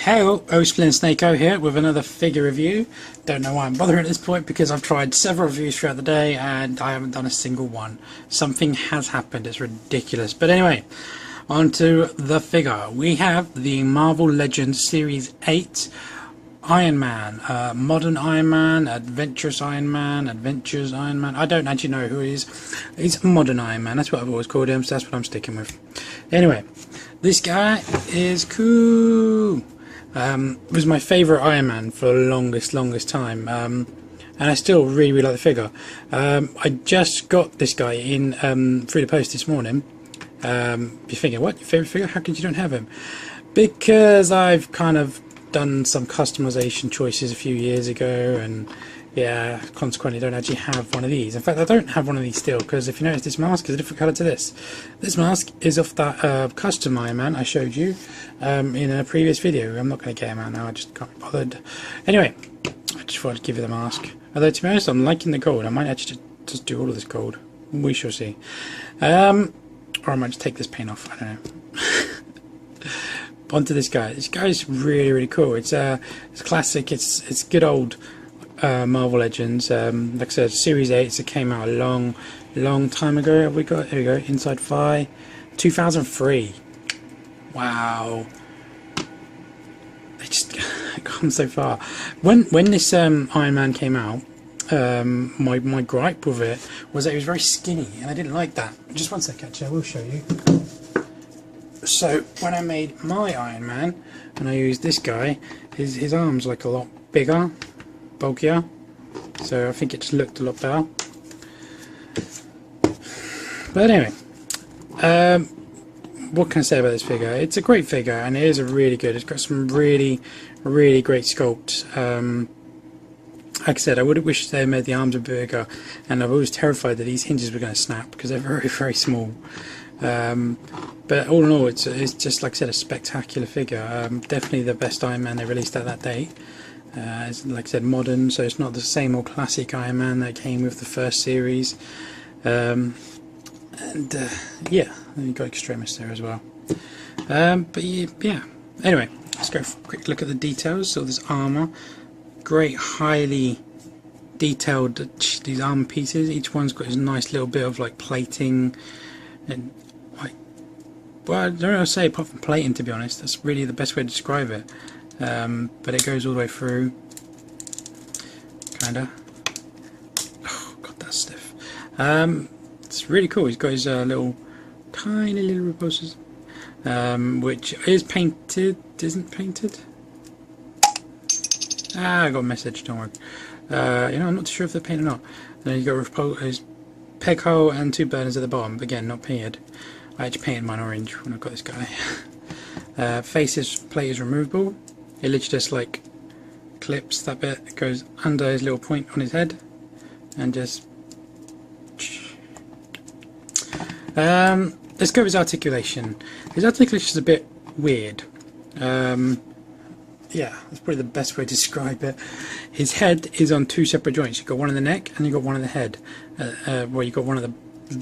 Hey, Osplin Snakeo here with another figure review. Don't know why I'm bothering at this point because I've tried several reviews throughout the day and I haven't done a single one. Something has happened, it's ridiculous. But anyway, on to the figure. We have the Marvel Legends Series 8 Iron Man, Modern Iron Man, Adventures Iron Man, Adventures Iron Man. I don't actually know who he is. He's Modern Iron Man, that's what I've always called him, so that's what I'm sticking with. Anyway, this guy is cool. Was my favourite Iron Man for the longest time, and I still really like the figure. I just got this guy in through the post this morning. You're thinking, what, your favourite figure? How could you don't have him? Because I've kind of done some customization choices a few years ago, and yeah, consequently don't actually have one of these. In fact, I don't have one of these still, because if you notice, this mask is a different colour to this. This mask is off that custom Iron Man I showed you in a previous video. I'm not going to get him out now, I just can't be bothered. Anyway, I just thought I'd give you the mask. Although, to be honest, I'm liking the gold. I might actually just do all of this gold. We shall see. Or I might just take this paint off, I don't know. Onto this guy. This guy's really cool. It's classic, it's good old Marvel Legends, like I said, Series 8, so it came out a long time ago. Have we got, here we go, Inside Fi, 2003. Wow, they just come so far. When this Iron Man came out, my gripe with it was that it was very skinny, and I didn't like that. Just one sec, actually, I will show you. So when I made my Iron Man, and I used this guy, his arms like a lot bigger, bulkier, so I think it just looked a lot better. But anyway, what can I say about this figure? It's a great figure, and it is a really good. It's got some really great sculpts. Like I said, I would have wished they made the arms a bit bigger, and I was terrified that these hinges were going to snap because they're very small. But all in all, it's just, like I said, a spectacular figure. Definitely the best Iron Man they released at that date. It's, like I said, modern, so it's not the same old classic Iron Man that came with the first series. Yeah, you've got Extremis there as well. But yeah, anyway, let's go for a quick look at the details. So this armour, great, highly detailed, these armour pieces. Each one's got this nice little bit of like plating, and like, well, I don't know what to say apart from plating, to be honest. That's really the best way to describe it. But it goes all the way through, kinda. Oh god, that's stiff. It's really cool. He's got his tiny little repulsors, which is painted, isn't painted. I got a message, don't worry. You know, I'm not sure if they're painted or not. And then you got his peg hole and two burners at the bottom, again not painted. I actually painted mine orange when I got this guy. Face's plate is removable. It literally just like clips that bit, it goes under his little point on his head, and just let's go with his articulation. His articulation is a bit weird. Yeah, that's probably the best way to describe it. His head is on two separate joints. You've got one in the neck and you've got one in the head. Well, you've got one of the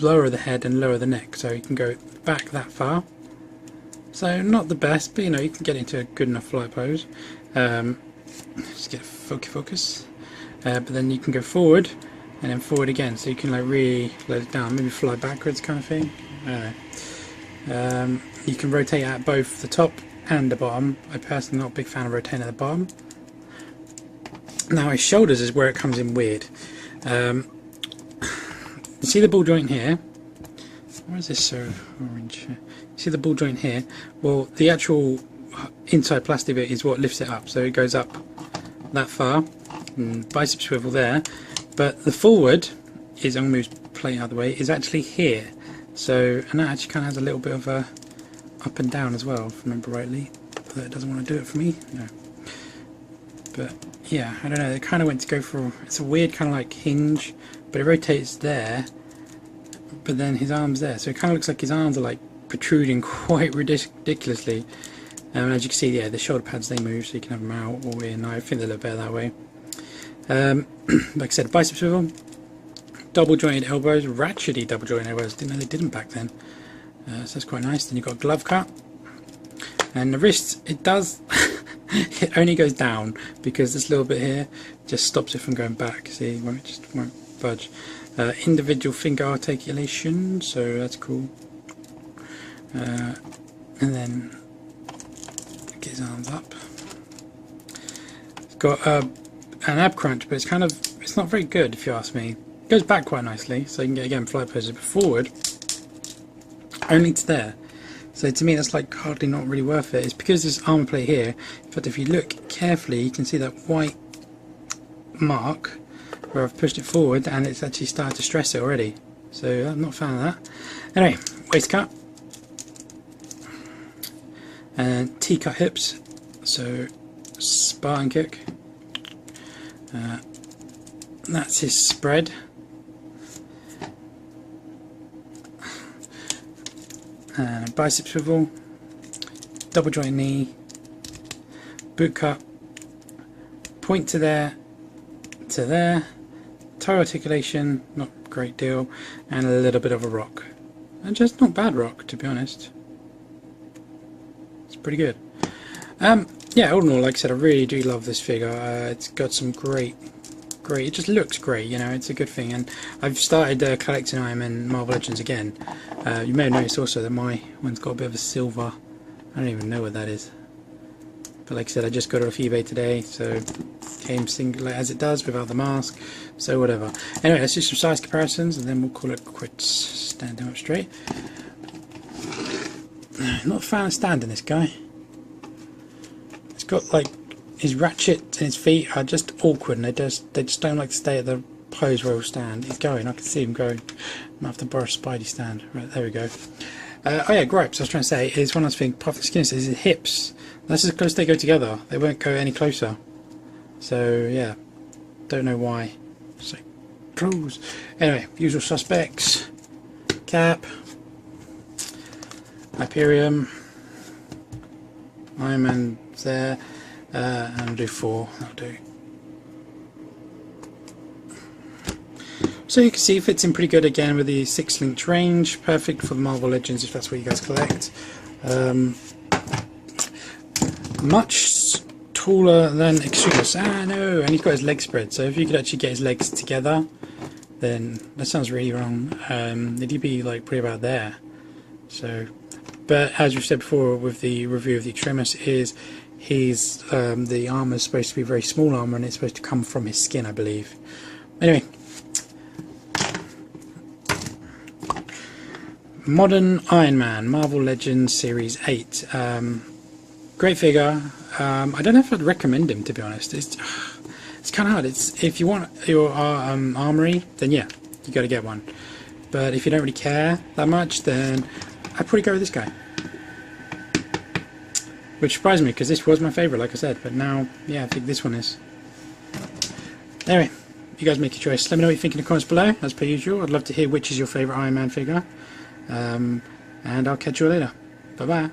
lower of the head and lower of the neck, so you can go back that far. So not the best, but you know, you can get into a good enough flight pose. Just get focus. But then you can go forward and then forward again, so you can like really let it down, maybe fly backwards kind of thing. I don't know. You can rotate at both the top and the bottom. I personally not a big fan of rotating at the bottom. Now his shoulders is where it comes in weird. You see the ball joint here? Why is this so orange? See the ball joint here? Well, the actual inside plastic bit is what lifts it up, so it goes up that far, and bicep swivel there. But the forward is, I'm going to move plate out of the way, is actually here. So, and that actually kind of has a little bit of a up and down as well, if I remember rightly. But it doesn't want to do it for me. No. But yeah, I don't know. They kind of went to go for, it's a weird kind of like hinge, but it rotates there. But then his arms there, so it kind of looks like his arms are like protruding quite ridiculously. And as you can see, yeah, the shoulder pads, they move, so you can have them out or in. I think they look better that way. Like I said, bicep swivel, double jointed elbows, ratchety double jointed elbows. Didn't know they didn't back then. So that's quite nice. Then you've got a glove cut, and the wrists. It does It only goes down because this little bit here just stops it from going back. See, it just won't budge. Individual finger articulation, so that's cool. And then get his arms up. It's got an ab crunch, but it's not very good if you ask me. It goes back quite nicely, so you can get again flight poses, but forward only to there. So to me that's like hardly not really worth it. It's because there's armor plate here. In fact, if you look carefully you can see that white mark where I've pushed it forward and it's actually started to stress it already. So I'm not a fan of that. Anyway, waist cut and T-cut hips, so Spartan kick. That's his spread. Bicep swivel, double joint knee, boot cut, point to there, toe articulation, not a great deal, and a little bit of a rock. And just not bad rock, to be honest. It's pretty good. Yeah, all in all, like I said, I really do love this figure. It's got some great, it just looks great, you know, it's a good thing. And I've started collecting Iron Man Marvel Legends again. You may have noticed also that my one's got a bit of a silver, I don't even know what that is. But like I said, I just got it off eBay today, so came single as it does without the mask, so whatever. Anyway, let's do some size comparisons and then we'll call it quits. Stand him up straight. Not a fan of standing this guy. It's got like his ratchet and his feet are just awkward, and they just don't like to stay at the pose where he'll stand. He's going, I can see him going. I might have to borrow a Spidey stand. Right, there we go. Oh yeah, gripes I was trying to say is one last thing. Part of the skin is his hips. That's as close as they go together. They won't go any closer. So yeah, don't know why. It's like pros. Anyway, usual suspects. Cap, Hyperion, Iron Man there, and I'll do 4. That'll do. So you can see it fits in pretty good again with the 6-link range, perfect for the Marvel Legends if that's what you guys collect. Much taller than Extremis. Ah no, and he's got his legs spread, so if you could actually get his legs together, then that sounds really wrong. He'd be like pretty about there. So, but as we've said before with the review of the Extremis, is the armour is supposed to be very small armour and it's supposed to come from his skin, I believe. Anyway. Modern Iron Man, Marvel Legends Series 8. Great figure. I don't know if I'd recommend him, to be honest. It's kind of hard. If you want your armory, then yeah, you got to get one. But if you don't really care that much, then I'd probably go with this guy. Which surprised me because this was my favourite, like I said. But now, yeah, I think this one is. Anyway, you guys make your choice. Let me know what you think in the comments below, as per usual. I'd love to hear which is your favourite Iron Man figure. And I'll catch you later. Bye bye.